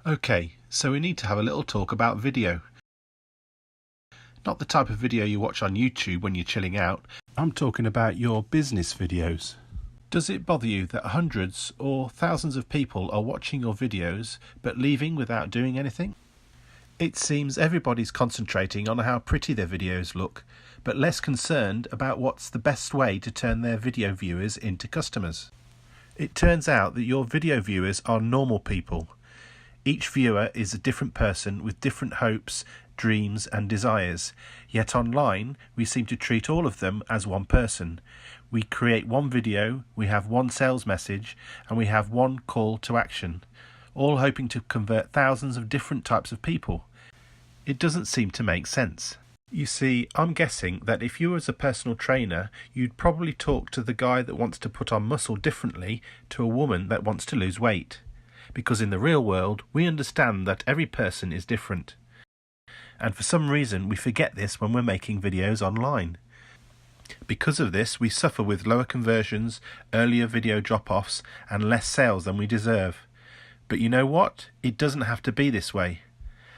Okay, so we need to have a little talk about video. Not the type of video you watch on YouTube when you're chilling out. I'm talking about your business videos. Does it bother you that hundreds or thousands of people are watching your videos but leaving without doing anything? It seems everybody's concentrating on how pretty their videos look, but less concerned about what's the best way to turn their video viewers into customers. It turns out that your video viewers are normal people. Each viewer is a different person with different hopes, dreams and desires, yet online we seem to treat all of them as one person. We create one video, we have one sales message, and we have one call to action, all hoping to convert thousands of different types of people. It doesn't seem to make sense. You see, I'm guessing that if you were a personal trainer, you'd probably talk to the guy that wants to put on muscle differently to a woman that wants to lose weight. Because in the real world, we understand that every person is different. And for some reason, we forget this when we're making videos online. Because of this, we suffer with lower conversions, earlier video drop-offs, and less sales than we deserve. But you know what? It doesn't have to be this way.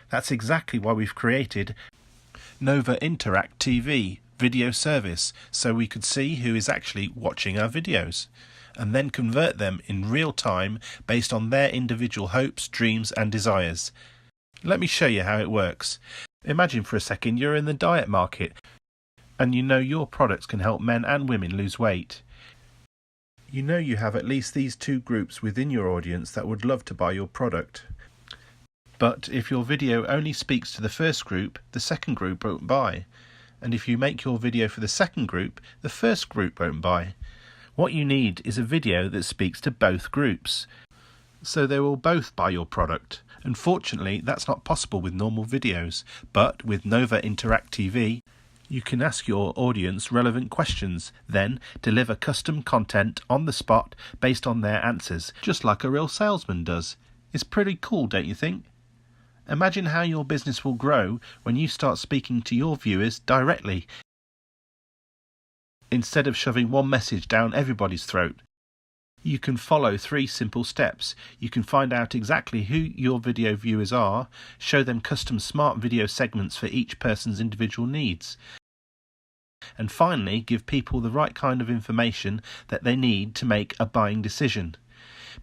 That's exactly why we've created Nova Interact TV video service, so we could see who is actually watching our videos, and then convert them in real time based on their individual hopes, dreams and desires. Let me show you how it works. Imagine for a second you're in the diet market and you know your products can help men and women lose weight. You know you have at least these two groups within your audience that would love to buy your product. But if your video only speaks to the first group, the second group won't buy. And if you make your video for the second group, the first group won't buy. What you need is a video that speaks to both groups, so they will both buy your product. Unfortunately, that's not possible with normal videos, but with Nova Interact TV, you can ask your audience relevant questions, then deliver custom content on the spot based on their answers, just like a real salesman does. It's pretty cool, don't you think? Imagine how your business will grow when you start speaking to your viewers directly, instead of shoving one message down everybody's throat. You can follow 3 simple steps. You can find out exactly who your video viewers are, show them custom smart video segments for each person's individual needs, and finally give people the right kind of information that they need to make a buying decision.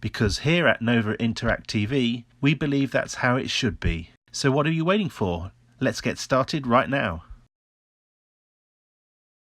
Because here at Nova Interact TV, we believe that's how it should be. So what are you waiting for? Let's get started right now.